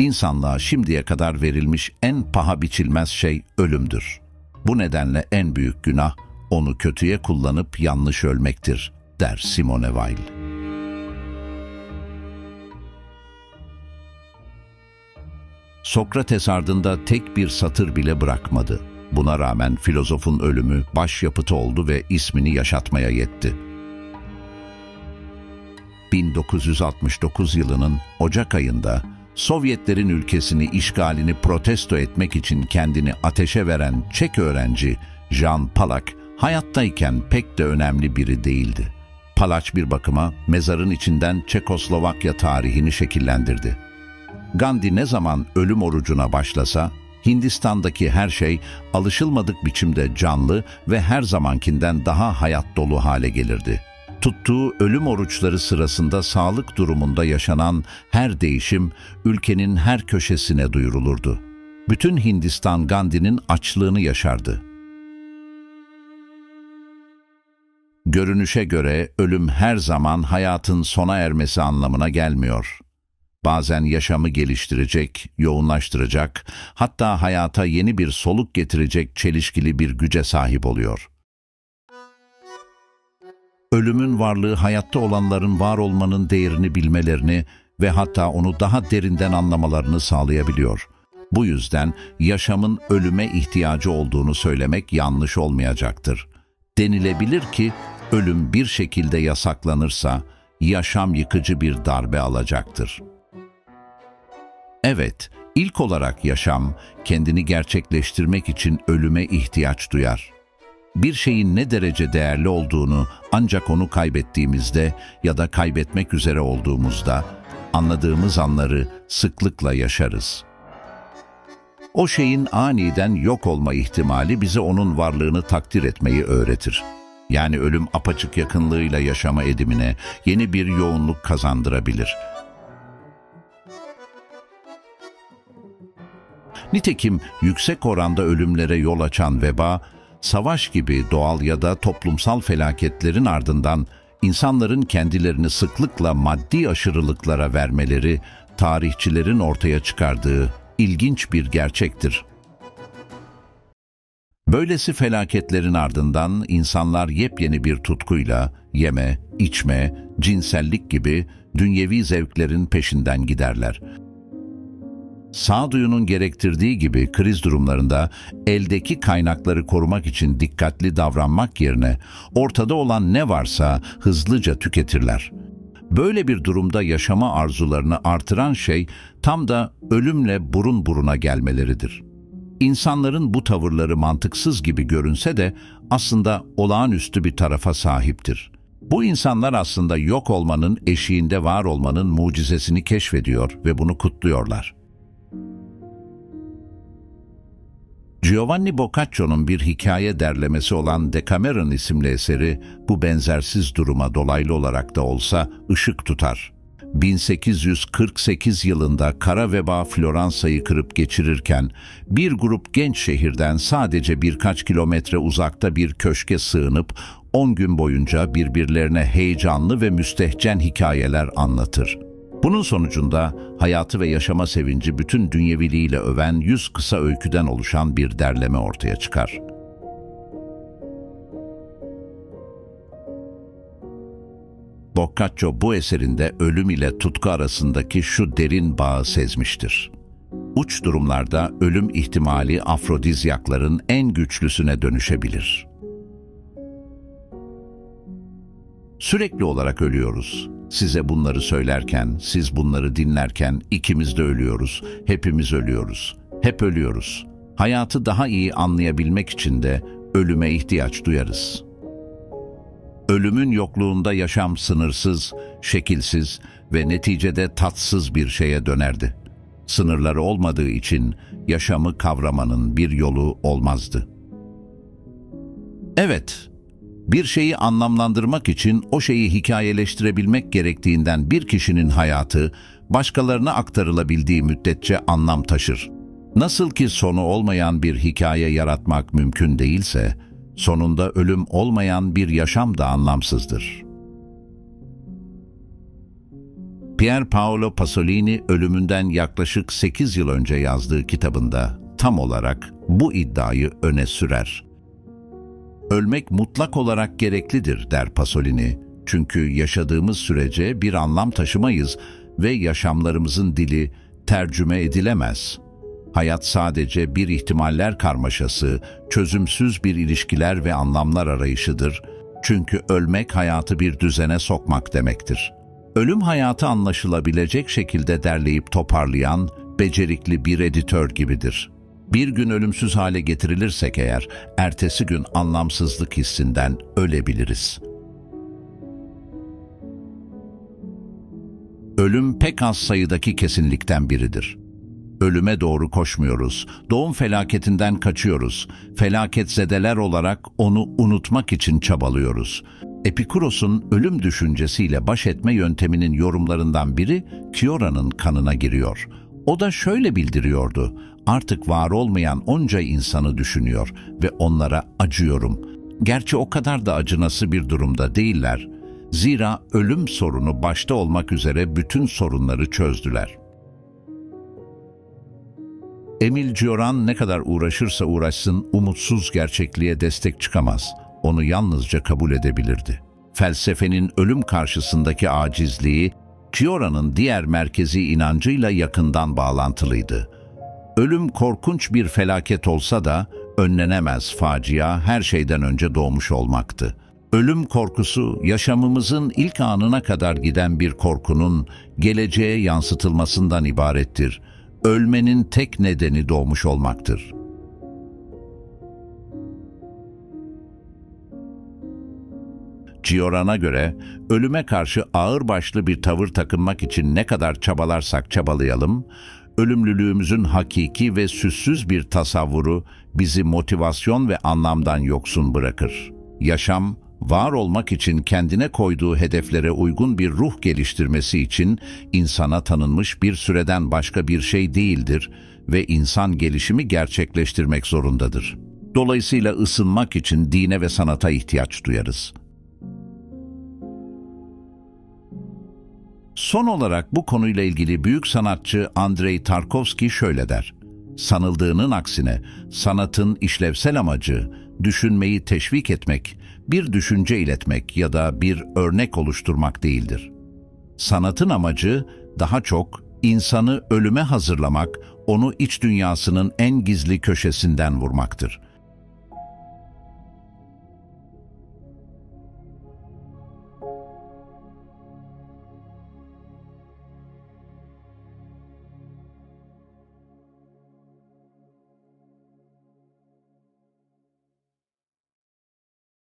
İnsanlığa şimdiye kadar verilmiş en paha biçilmez şey ölümdür. Bu nedenle en büyük günah onu kötüye kullanıp yanlış ölmektir, der Simone Weil. Sokrates ardında tek bir satır bile bırakmadı. Buna rağmen filozofun ölümü başyapıtı oldu ve ismini yaşatmaya yetti. 1969 yılının Ocak ayında Sovyetlerin ülkesini işgalini protesto etmek için kendini ateşe veren Çek öğrenci Jan Palach hayattayken pek de önemli biri değildi. Palach bir bakıma mezarın içinden Çekoslovakya tarihini şekillendirdi. Gandhi ne zaman ölüm orucuna başlasa, Hindistan'daki her şey alışılmadık biçimde canlı ve her zamankinden daha hayat dolu hale gelirdi. Tuttuğu ölüm oruçları sırasında sağlık durumunda yaşanan her değişim ülkenin her köşesine duyurulurdu. Bütün Hindistan Gandhi'nin açlığını yaşardı. Görünüşe göre ölüm her zaman hayatın sona ermesi anlamına gelmiyor. Bazen yaşamı geliştirecek, yoğunlaştıracak, hatta hayata yeni bir soluk getirecek çelişkili bir güce sahip oluyor. Ölümün varlığı hayatta olanların var olmanın değerini bilmelerini ve hatta onu daha derinden anlamalarını sağlayabiliyor. Bu yüzden yaşamın ölüme ihtiyacı olduğunu söylemek yanlış olmayacaktır. Denilebilir ki ölüm bir şekilde yasaklanırsa yaşam yıkıcı bir darbe alacaktır. Evet, ilk olarak yaşam kendini gerçekleştirmek için ölüme ihtiyaç duyar. Bir şeyin ne derece değerli olduğunu ancak onu kaybettiğimizde ya da kaybetmek üzere olduğumuzda anladığımız anları sıklıkla yaşarız. O şeyin aniden yok olma ihtimali bize onun varlığını takdir etmeyi öğretir. Yani ölüm apaçık yakınlığıyla yaşama edimine yeni bir yoğunluk kazandırabilir. Nitekim yüksek oranda ölümlere yol açan veba, savaş gibi doğal ya da toplumsal felaketlerin ardından insanların kendilerini sıklıkla maddi aşırılıklara vermeleri, tarihçilerin ortaya çıkardığı ilginç bir gerçektir. Böylesi felaketlerin ardından insanlar yepyeni bir tutkuyla yeme, içme, cinsellik gibi dünyevi zevklerin peşinden giderler. Sağduyunun gerektirdiği gibi kriz durumlarında eldeki kaynakları korumak için dikkatli davranmak yerine ortada olan ne varsa hızlıca tüketirler. Böyle bir durumda yaşama arzularını artıran şey tam da ölümle burun buruna gelmeleridir. İnsanların bu tavırları mantıksız gibi görünse de aslında olağanüstü bir tarafa sahiptir. Bu insanlar aslında yok olmanın eşiğinde var olmanın mucizesini keşfediyor ve bunu kutluyorlar. Giovanni Boccaccio'nun bir hikaye derlemesi olan Decameron isimli eseri bu benzersiz duruma dolaylı olarak da olsa ışık tutar. 1848 yılında kara veba Floransa'yı kırıp geçirirken bir grup genç şehirden sadece birkaç kilometre uzakta bir köşke sığınıp 10 gün boyunca birbirlerine heyecanlı ve müstehcen hikayeler anlatır. Bunun sonucunda hayatı ve yaşama sevinci bütün dünyeviliğiyle öven 100 kısa öyküden oluşan bir derleme ortaya çıkar. Boccaccio bu eserinde ölüm ile tutku arasındaki şu derin bağı sezmiştir. Uç durumlarda ölüm ihtimali afrodizyakların en güçlüsüne dönüşebilir. Sürekli olarak ölüyoruz. Size bunları söylerken, siz bunları dinlerken ikimiz de ölüyoruz, hepimiz ölüyoruz, hep ölüyoruz. Hayatı daha iyi anlayabilmek için de ölüme ihtiyaç duyarız. Ölümün yokluğunda yaşam sınırsız, şekilsiz ve neticede tatsız bir şeye dönerdi. Sınırları olmadığı için yaşamı kavramanın bir yolu olmazdı. Evet, bir şeyi anlamlandırmak için o şeyi hikayeleştirebilmek gerektiğinden bir kişinin hayatı başkalarına aktarılabildiği müddetçe anlam taşır. Nasıl ki sonu olmayan bir hikaye yaratmak mümkün değilse, sonunda ölüm olmayan bir yaşam da anlamsızdır. Pier Paolo Pasolini ölümünden yaklaşık 8 yıl önce yazdığı kitabında tam olarak bu iddiayı öne sürer. Ölmek mutlak olarak gereklidir der Pasolini. Çünkü yaşadığımız sürece bir anlam taşımayız ve yaşamlarımızın dili tercüme edilemez. Hayat sadece bir ihtimaller karmaşası, çözümsüz bir ilişkiler ve anlamlar arayışıdır. Çünkü ölmek hayatı bir düzene sokmak demektir. Ölüm hayatı anlaşılabilecek şekilde derleyip toparlayan, becerikli bir editör gibidir. Bir gün ölümsüz hale getirilirsek eğer, ertesi gün anlamsızlık hissinden ölebiliriz. Ölüm pek az sayıdaki kesinlikten biridir. Ölüme doğru koşmuyoruz, doğum felaketinden kaçıyoruz, felaketzedeler olarak onu unutmak için çabalıyoruz. Epikuros'un ölüm düşüncesiyle baş etme yönteminin yorumlarından biri Kiora'nın kanına giriyor. O da şöyle bildiriyordu: artık var olmayan onca insanı düşünüyor ve onlara acıyorum. Gerçi o kadar da acınası bir durumda değiller. Zira ölüm sorunu başta olmak üzere bütün sorunları çözdüler. Émile Cioran ne kadar uğraşırsa uğraşsın umutsuz gerçekliğe destek çıkamaz. Onu yalnızca kabul edebilirdi. Felsefenin ölüm karşısındaki acizliği, Cioran'ın diğer merkezi inancıyla yakından bağlantılıydı. Ölüm korkunç bir felaket olsa da önlenemez facia her şeyden önce doğmuş olmaktı. Ölüm korkusu, yaşamımızın ilk anına kadar giden bir korkunun geleceğe yansıtılmasından ibarettir. Ölmenin tek nedeni doğmuş olmaktır. Cioran'a göre ölüme karşı ağırbaşlı bir tavır takınmak için ne kadar çabalarsak çabalayalım, ölümlülüğümüzün hakiki ve süssüz bir tasavvuru bizi motivasyon ve anlamdan yoksun bırakır. Yaşam, var olmak için kendine koyduğu hedeflere uygun bir ruh geliştirmesi için insana tanınmış bir süreden başka bir şey değildir ve insan gelişimi gerçekleştirmek zorundadır. Dolayısıyla ısınmak için dine ve sanata ihtiyaç duyarız. Son olarak bu konuyla ilgili büyük sanatçı Andrei Tarkovski şöyle der: sanıldığının aksine sanatın işlevsel amacı düşünmeyi teşvik etmek, bir düşünce iletmek ya da bir örnek oluşturmak değildir. Sanatın amacı daha çok insanı ölüme hazırlamak, onu iç dünyasının en gizli köşesinden vurmaktır.